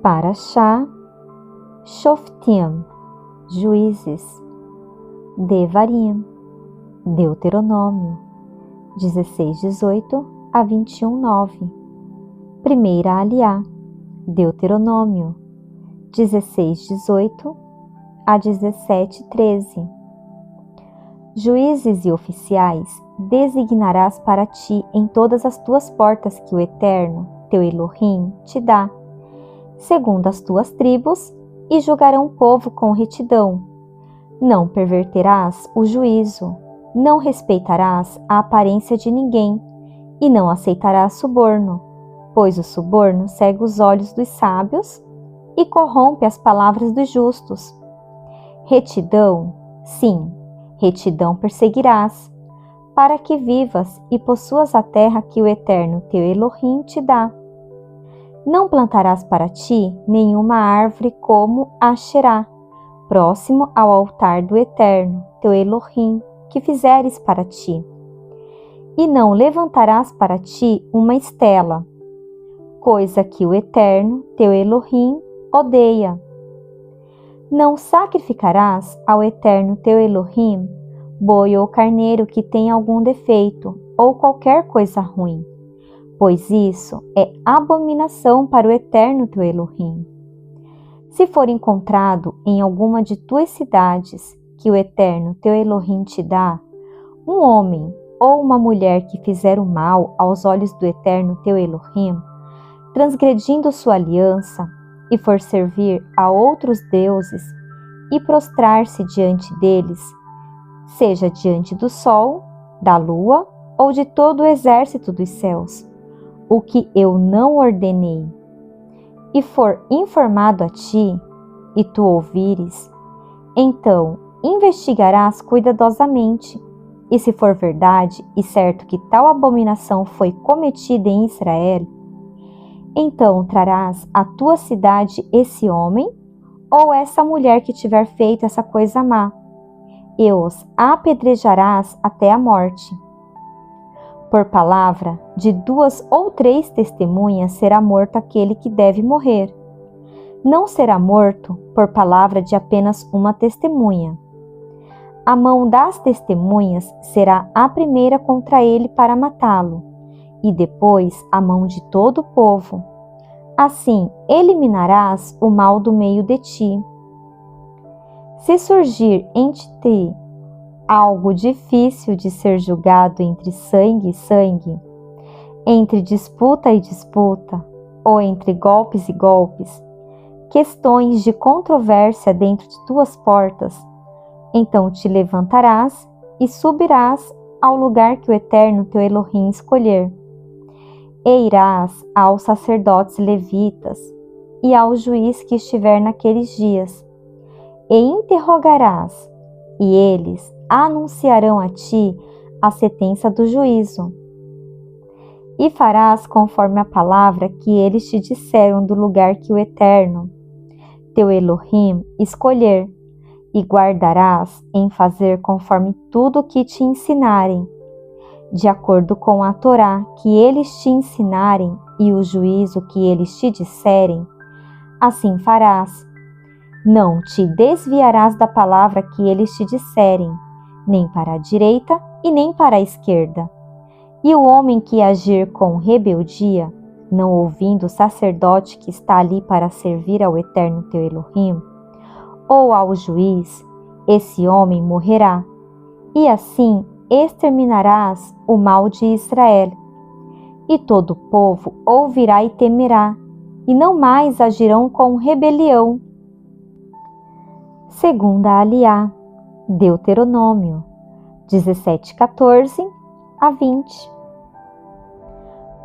Parashá Shoftim, Juízes, Devarim, Deuteronômio 16:18 a 21:9. Primeira Aliá, Deuteronômio 16:18 a 17:13. Juízes e oficiais designarás para ti em todas as tuas portas que o Eterno, teu Elohim, te dá, segundo as tuas tribos, e julgarão o povo com retidão. Não perverterás o juízo, não respeitarás a aparência de ninguém, e não aceitarás suborno, pois o suborno cega os olhos dos sábios e corrompe as palavras dos justos. Retidão, sim, retidão perseguirás, para que vivas e possuas a terra que o Eterno teu Elohim te dá. Não plantarás para ti nenhuma árvore como a Asherá, próximo ao altar do Eterno teu Elohim, que fizeres para ti. E não levantarás para ti uma estela, coisa que o Eterno teu Elohim odeia. Não sacrificarás ao Eterno teu Elohim boi ou carneiro que tenha algum defeito ou qualquer coisa ruim, pois isso é abominação para o Eterno teu Elohim. Se for encontrado em alguma de tuas cidades que o Eterno teu Elohim te dá, um homem ou uma mulher que fizer o mal aos olhos do Eterno teu Elohim, transgredindo sua aliança, e for servir a outros deuses e prostrar-se diante deles, seja diante do sol, da lua ou de todo o exército dos céus, o que eu não ordenei, e for informado a ti, e tu ouvires, então investigarás cuidadosamente, e se for verdade e certo que tal abominação foi cometida em Israel, então trarás à tua cidade esse homem ou essa mulher que tiver feito essa coisa má, e os apedrejarás até a morte. Por palavra de 2 ou 3 testemunhas será morto aquele que deve morrer. Não será morto por palavra de apenas uma testemunha. A mão das testemunhas será a primeira contra ele para matá-lo, e depois a mão de todo o povo. Assim eliminarás o mal do meio de ti. Se surgir em ti algo difícil de ser julgado entre sangue e sangue, entre disputa e disputa, ou entre golpes e golpes, questões de controvérsia dentro de tuas portas, então te levantarás e subirás ao lugar que o Eterno teu Elohim escolher. E irás aos sacerdotes levitas e ao juiz que estiver naqueles dias, e interrogarás, e eles anunciarão a ti a sentença do juízo. E farás conforme a palavra que eles te disseram do lugar que o Eterno, teu Elohim, escolher, e guardarás em fazer conforme tudo o que te ensinarem, de acordo com a Torá que eles te ensinarem e o juízo que eles te disserem, assim farás. Não te desviarás da palavra que eles te disserem, nem para a direita e nem para a esquerda. E o homem que agir com rebeldia, não ouvindo o sacerdote que está ali para servir ao Eterno teu Elohim, ou ao juiz, esse homem morrerá. E assim exterminarás o mal de Israel. E todo o povo ouvirá e temerá, e não mais agirão com rebelião. Segunda Aliá, Deuteronômio 17:14 a 20.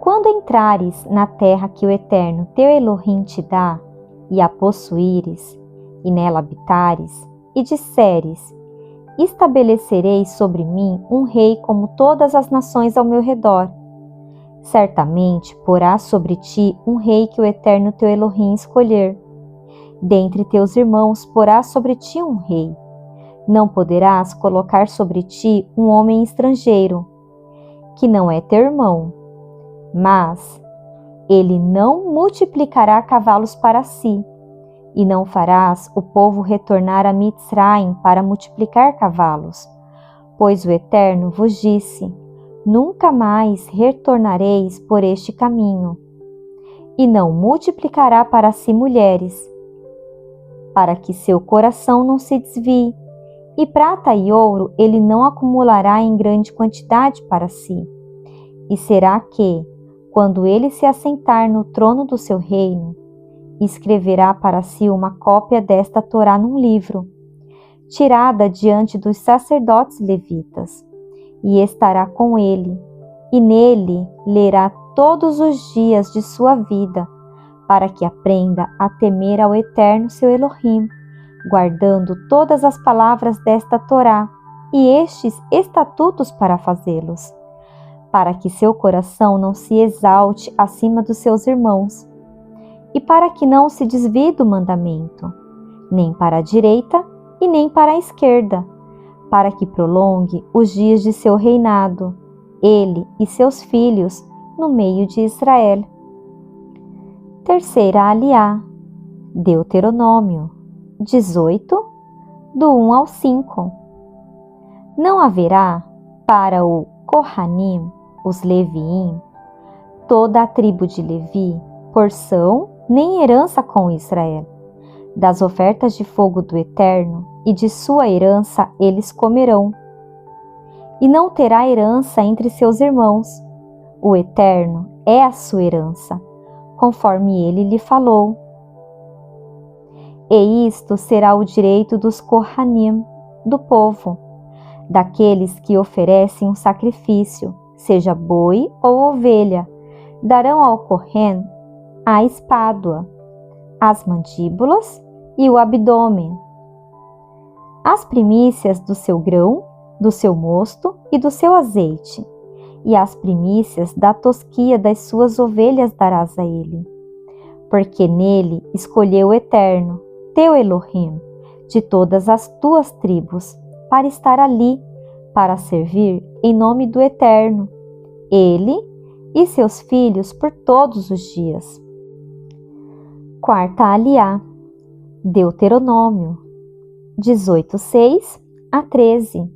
Quando entrares na terra que o Eterno teu Elohim te dá, e a possuíres, e nela habitares, e disseres: estabelecerei sobre mim um rei como todas as nações ao meu redor. Certamente porás sobre ti um rei que o Eterno teu Elohim escolher. Dentre teus irmãos porás sobre ti um rei. Não poderás colocar sobre ti um homem estrangeiro, que não é teu irmão, mas Ele não multiplicará cavalos para si, e não farás o povo retornar a Mitzraim para multiplicar cavalos, pois o Eterno vos disse: nunca mais retornareis por este caminho. E não multiplicará para si mulheres, para que seu coração não se desvie, e prata e ouro ele não acumulará em grande quantidade para si. E será que, quando ele se assentar no trono do seu reino, escreverá para si uma cópia desta Torá num livro, tirada diante dos sacerdotes levitas, e estará com ele, e nele lerá todos os dias de sua vida, para que aprenda a temer ao Eterno seu Elohim, guardando todas as palavras desta Torá e estes estatutos para fazê-los, para que seu coração não se exalte acima dos seus irmãos, e para que não se desvie do mandamento, nem para a direita e nem para a esquerda, para que prolongue os dias de seu reinado, ele e seus filhos, no meio de Israel. Terceira aliá, Deuteronômio 18, do 1 ao 5. Não haverá para o Kohanim, os Leviim, toda a tribo de Levi, porção nem herança com Israel. Das ofertas de fogo do Eterno e de sua herança eles comerão. E não terá herança entre seus irmãos. O Eterno é a sua herança, conforme ele lhe falou. E isto será o direito dos Kohanim, do povo, daqueles que oferecem um sacrifício, seja boi ou ovelha, darão ao Kohen a espádua, as mandíbulas e o abdômen, as primícias do seu grão, do seu mosto e do seu azeite, e as primícias da tosquia das suas ovelhas darás a ele. Porque nele escolheu o Eterno, teu Elohim, de todas as tuas tribos, para estar ali, para servir em nome do Eterno, ele e seus filhos por todos os dias. Quarta aliá, Deuteronômio 18:6 a 13.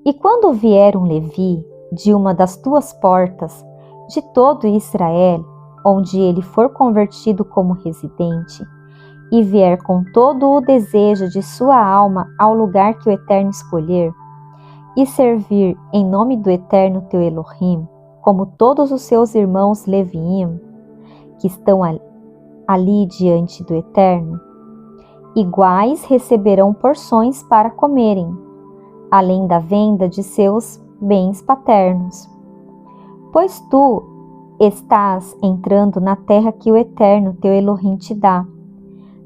E quando vier um Levi de uma das tuas portas, de todo Israel, onde ele for convertido como residente, e vier com todo o desejo de sua alma ao lugar que o Eterno escolher, e servir em nome do Eterno teu Elohim, como todos os seus irmãos Leviim, que estão ali diante do Eterno, iguais receberão porções para comerem, além da venda de seus bens paternos. Pois tu estás entrando na terra que o Eterno teu Elohim te dá.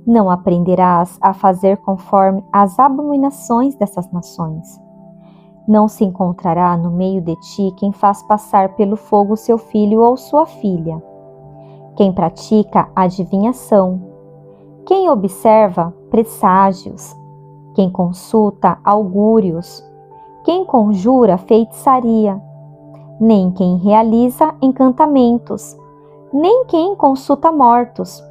Não aprenderás a fazer conforme as abominações dessas nações. Não se encontrará no meio de ti quem faz passar pelo fogo seu filho ou sua filha, quem pratica adivinhação, quem observa presságios, quem consulta augúrios, quem conjura feitiçaria, nem quem realiza encantamentos, nem quem consulta mortos,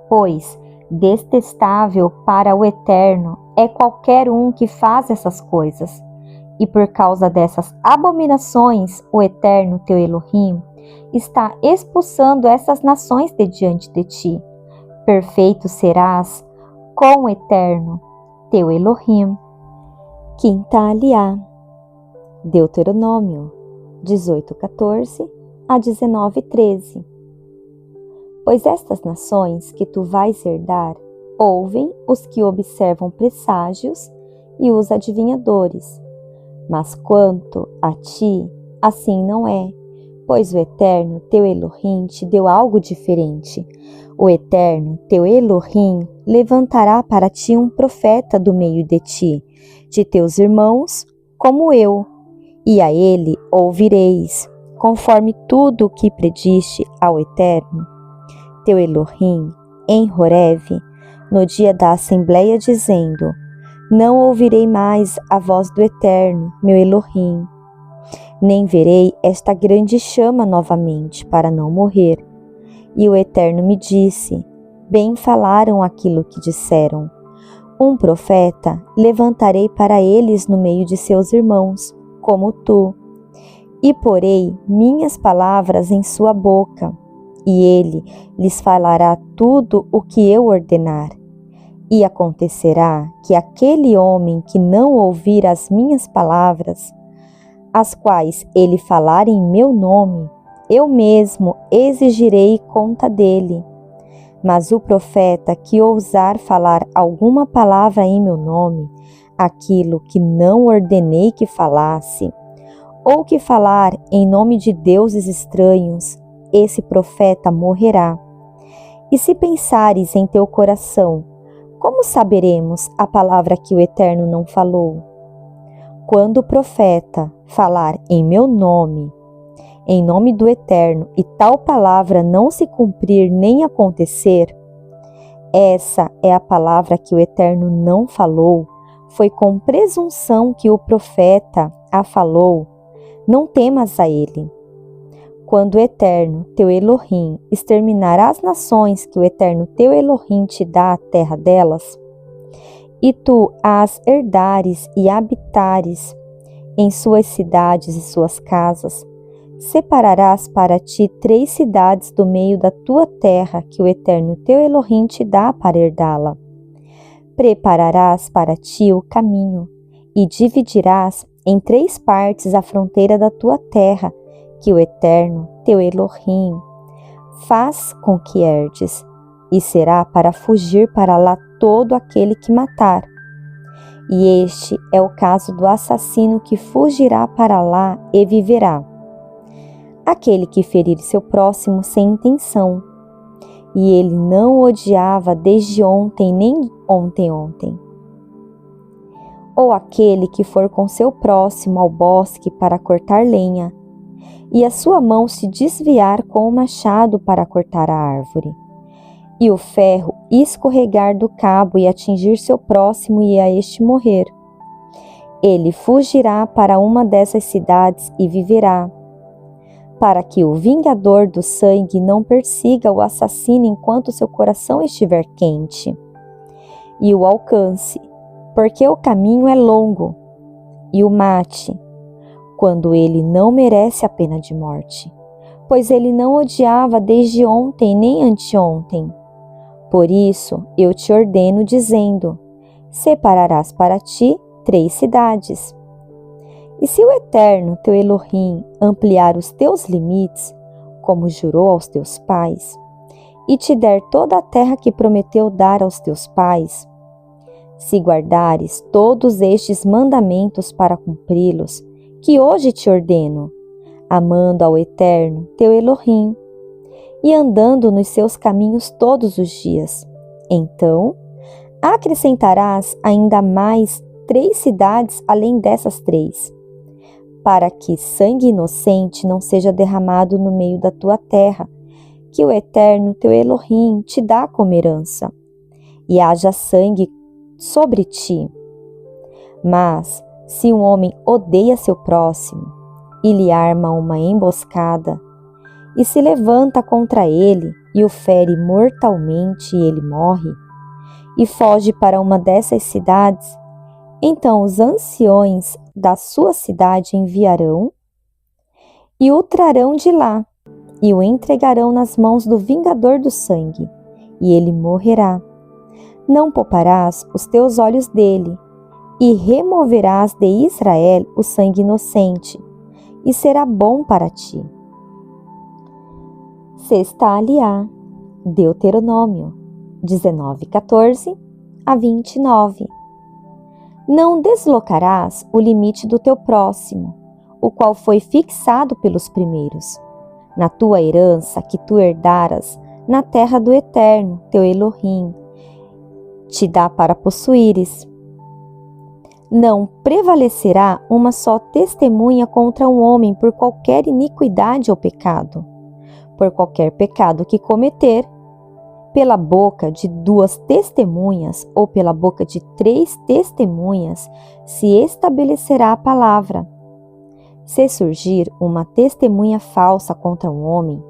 pois detestável para o Eterno é qualquer um que faz essas coisas. E por causa dessas abominações, o Eterno teu Elohim está expulsando essas nações de diante de ti. Perfeito serás com o Eterno teu Elohim. Quinta aliá, Deuteronômio 18:14 a 19:13. Pois estas nações que tu vais herdar ouvem os que observam presságios e os adivinhadores. Mas quanto a ti, assim não é, pois o Eterno teu Elohim te deu algo diferente. O Eterno teu Elohim levantará para ti um profeta do meio de ti, de teus irmãos, como eu, e a ele ouvireis, conforme tudo o que prediste ao Eterno teu Elohim em Horebe, no dia da assembleia, dizendo: não ouvirei mais a voz do Eterno, meu Elohim, nem verei esta grande chama novamente, para não morrer. E o Eterno me disse: bem falaram aquilo que disseram. Um profeta levantarei para eles no meio de seus irmãos, como tu, e porei minhas palavras em sua boca, e ele lhes falará tudo o que eu ordenar. E acontecerá que aquele homem que não ouvir as minhas palavras, as quais ele falar em meu nome, eu mesmo exigirei conta dele. Mas o profeta que ousar falar alguma palavra em meu nome, aquilo que não ordenei que falasse, ou que falar em nome de deuses estranhos, esse profeta morrerá. E se pensares em teu coração, como saberemos a palavra que o Eterno não falou? Quando o profeta falar em meu nome, em nome do Eterno, e tal palavra não se cumprir nem acontecer, essa é a palavra que o Eterno não falou, foi com presunção que o profeta a falou, não temas a ele. Quando o Eterno, teu Elohim, exterminar as nações que o Eterno, teu Elohim, te dá a terra delas, e tu as herdares e habitares em suas cidades e suas casas, separarás para ti 3 cidades do meio da tua terra que o Eterno teu Elohim te dá para herdá-la. Prepararás para ti o caminho e dividirás em 3 partes a fronteira da tua terra que o Eterno teu Elohim faz com que herdes, e será para fugir para lá todo aquele que matar. E este é o caso do assassino que fugirá para lá e viverá. Aquele que ferir seu próximo sem intenção, e ele não o odiava desde ontem nem ontem. Ou aquele que for com seu próximo ao bosque para cortar lenha, e a sua mão se desviar com o machado para cortar a árvore, e o ferro escorregar do cabo e atingir seu próximo e a este morrer. Ele fugirá para uma dessas cidades e viverá, para que o vingador do sangue não persiga o assassino enquanto seu coração estiver quente, e o alcance, porque o caminho é longo, e o mate, quando ele não merece a pena de morte, pois ele não odiava desde ontem nem anteontem. Por isso eu te ordeno, dizendo: separarás para ti 3 cidades. E se o Eterno, teu Elohim, ampliar os teus limites, como jurou aos teus pais, e te der toda a terra que prometeu dar aos teus pais, se guardares todos estes mandamentos para cumpri-los, que hoje te ordeno, amando ao Eterno, teu Elohim, e andando nos seus caminhos todos os dias, então acrescentarás ainda mais 3 cidades além dessas 3, para que sangue inocente não seja derramado no meio da tua terra, que o Eterno teu Elohim te dá como herança, e haja sangue sobre ti. Mas, se um homem odeia seu próximo, e lhe arma uma emboscada, e se levanta contra ele, e o fere mortalmente, e ele morre, e foge para uma dessas cidades, então os anciões da sua cidade enviarão e o trarão de lá, e o entregarão nas mãos do vingador do sangue, e ele morrerá. Não pouparás os teus olhos dele, e removerás de Israel o sangue inocente, e será bom para ti. Sexta aliá, Deuteronômio 19:14 a 29. Não deslocarás o limite do teu próximo, o qual foi fixado pelos primeiros, na tua herança que tu herdaras na terra do Eterno, teu Elohim, te dá para possuíres. Não prevalecerá uma só testemunha contra um homem por qualquer iniquidade ou pecado. Por qualquer pecado que cometer, pela boca de 2 testemunhas ou pela boca de 3 testemunhas se estabelecerá a palavra. Se surgir uma testemunha falsa contra um homem,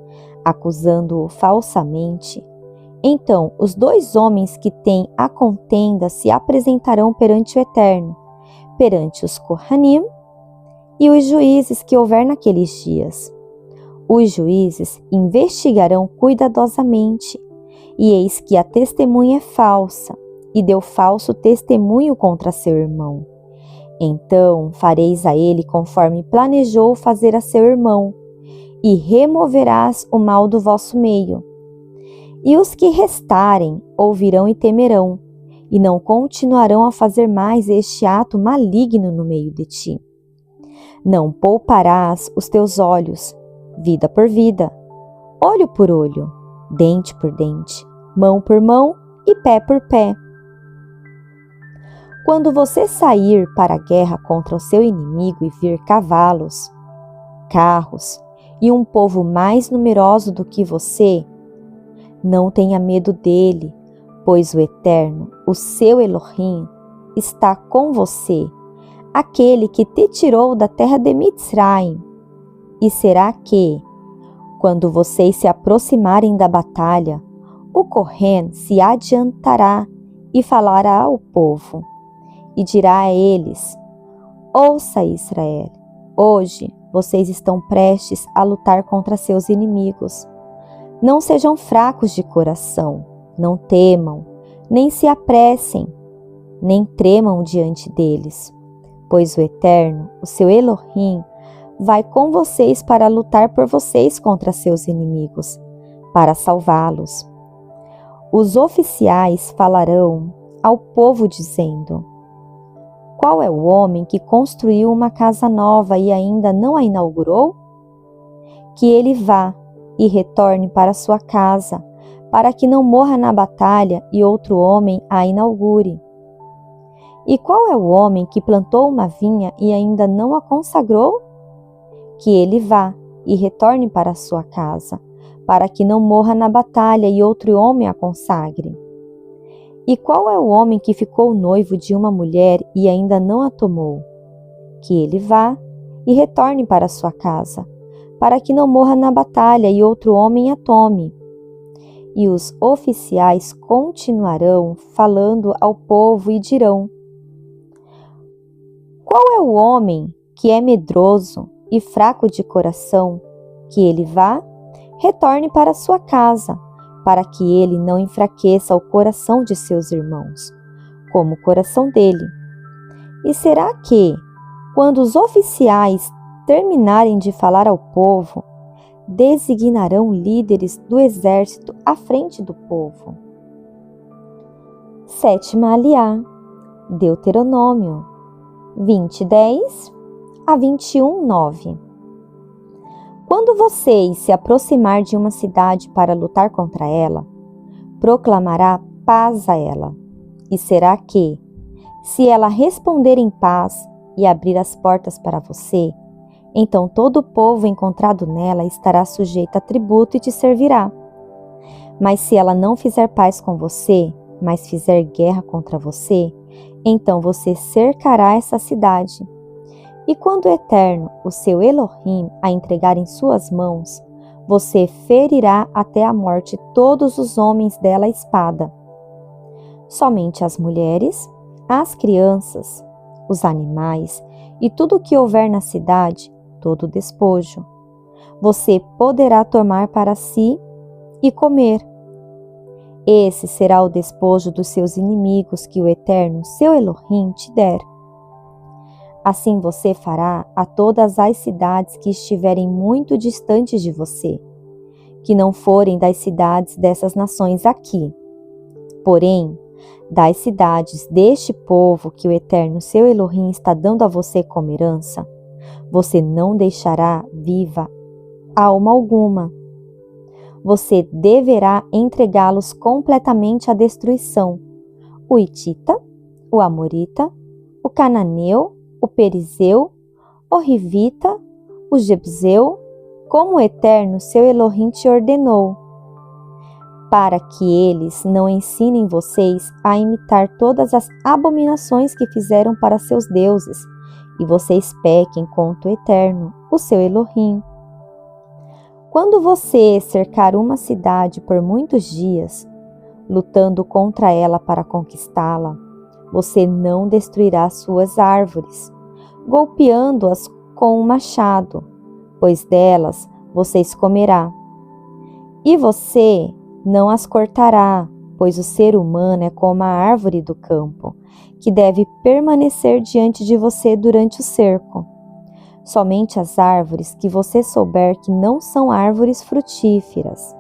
acusando-o falsamente, então os 2 homens que têm a contenda se apresentarão perante o Eterno, perante os Kohanim e os juízes que houver naqueles dias. Os juízes investigarão cuidadosamente, e eis que a testemunha é falsa, e deu falso testemunho contra seu irmão. Então fareis a ele conforme planejou fazer a seu irmão, e removerás o mal do vosso meio. E os que restarem ouvirão e temerão, e não continuarão a fazer mais este ato maligno no meio de ti. Não pouparás os teus olhos, vida por vida, olho por olho, dente por dente, mão por mão e pé por pé. Quando você sair para a guerra contra o seu inimigo e vir cavalos, carros e um povo mais numeroso do que você, não tenha medo dele, pois o Eterno, o seu Elohim, está com você, aquele que te tirou da terra de Mitzraim. E será que, quando vocês se aproximarem da batalha, o Kohen se adiantará e falará ao povo, e dirá a eles: Ouça, Israel, hoje vocês estão prestes a lutar contra seus inimigos. Não sejam fracos de coração, não temam, nem se apressem, nem tremam diante deles, pois o Eterno, o seu Elohim, vai com vocês para lutar por vocês contra seus inimigos, para salvá-los. Os oficiais falarão ao povo dizendo: Qual é o homem que construiu uma casa nova e ainda não a inaugurou? Que ele vá e retorne para sua casa, para que não morra na batalha e outro homem a inaugure. E qual é o homem que plantou uma vinha e ainda não a consagrou? Que ele vá e retorne para sua casa, para que não morra na batalha e outro homem a consagre. E qual é o homem que ficou noivo de uma mulher e ainda não a tomou? Que ele vá e retorne para sua casa, para que não morra na batalha e outro homem a tome. E os oficiais continuarão falando ao povo e dirão: Qual é o homem que é medroso e fraco de coração? Que ele vá, retorne para sua casa, para que ele não enfraqueça o coração de seus irmãos, como o coração dele. E será que, quando os oficiais terminarem de falar ao povo, designarão líderes do exército à frente do povo? 7ª Aliá, Deuteronômio 20:10 a 21:9. Quando vocês se aproximar de uma cidade para lutar contra ela, proclamará paz a ela. E será que, se ela responder em paz e abrir as portas para você, então todo o povo encontrado nela estará sujeito a tributo e te servirá. Mas se ela não fizer paz com você, mas fizer guerra contra você, então você cercará essa cidade. E quando o Eterno, o seu Elohim, a entregar em suas mãos, você ferirá até a morte todos os homens dela à espada. Somente as mulheres, as crianças, os animais e tudo o que houver na cidade, todo o despojo, você poderá tomar para si e comer. Esse será o despojo dos seus inimigos que o Eterno, seu Elohim, te der. Assim você fará a todas as cidades que estiverem muito distantes de você, que não forem das cidades dessas nações aqui. Porém, das cidades deste povo que o Eterno, seu Elohim, está dando a você como herança, você não deixará viva alma alguma. Você deverá entregá-los completamente à destruição: o Hitita, o Amorita, o Cananeu, o Perizeu, o Rivita, o Jebuseu, como o Eterno, seu Elohim, te ordenou, para que eles não ensinem vocês a imitar todas as abominações que fizeram para seus deuses, e vocês pequem contra o Eterno, o seu Elohim. Quando você cercar uma cidade por muitos dias, lutando contra ela para conquistá-la, você não destruirá suas árvores, golpeando-as com um machado, pois delas vocês comerá. E você não as cortará, pois o ser humano é como a árvore do campo, que deve permanecer diante de você durante o cerco. Somente as árvores que você souber que não são árvores frutíferas,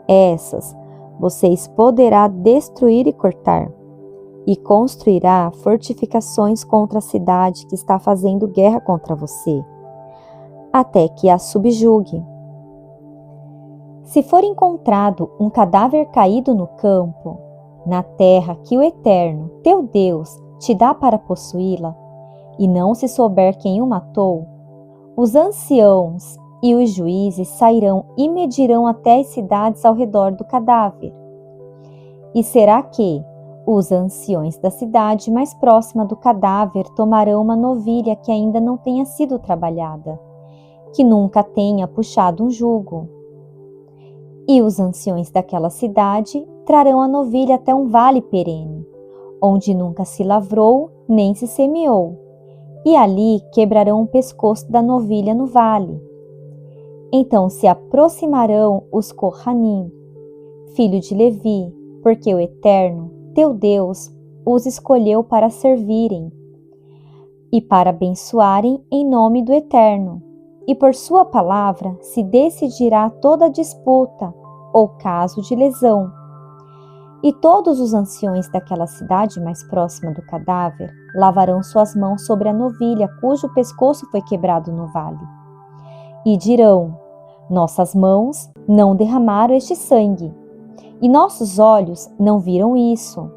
essas vocês poderá destruir e cortar, e construirá fortificações contra a cidade que está fazendo guerra contra você, até que a subjugue. Se for encontrado um cadáver caído no campo, na terra que o Eterno, teu Deus, te dá para possuí-la, e não se souber quem o matou, os anciãos e os juízes sairão e medirão até as cidades ao redor do cadáver. E será que os anciões da cidade mais próxima do cadáver tomarão uma novilha que ainda não tenha sido trabalhada, que nunca tenha puxado um jugo. E os anciões daquela cidade trarão a novilha até um vale perene, onde nunca se lavrou nem se semeou, e ali quebrarão o pescoço da novilha no vale. Então se aproximarão os Cohanim, filho de Levi, porque o Eterno, teu Deus, os escolheu para servirem e para abençoarem em nome do Eterno. E por sua palavra se decidirá toda disputa ou caso de lesão. E todos os anciões daquela cidade mais próxima do cadáver lavarão suas mãos sobre a novilha cujo pescoço foi quebrado no vale. E dirão: nossas mãos não derramaram este sangue, e nossos olhos não viram isso.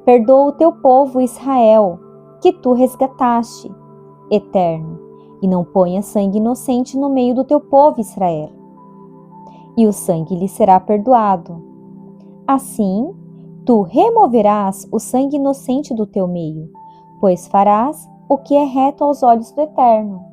Perdoa o teu povo Israel, que tu resgataste, Eterno, e não ponha sangue inocente no meio do teu povo Israel. E o sangue lhe será perdoado. Assim, tu removerás o sangue inocente do teu meio, pois farás o que é reto aos olhos do Eterno.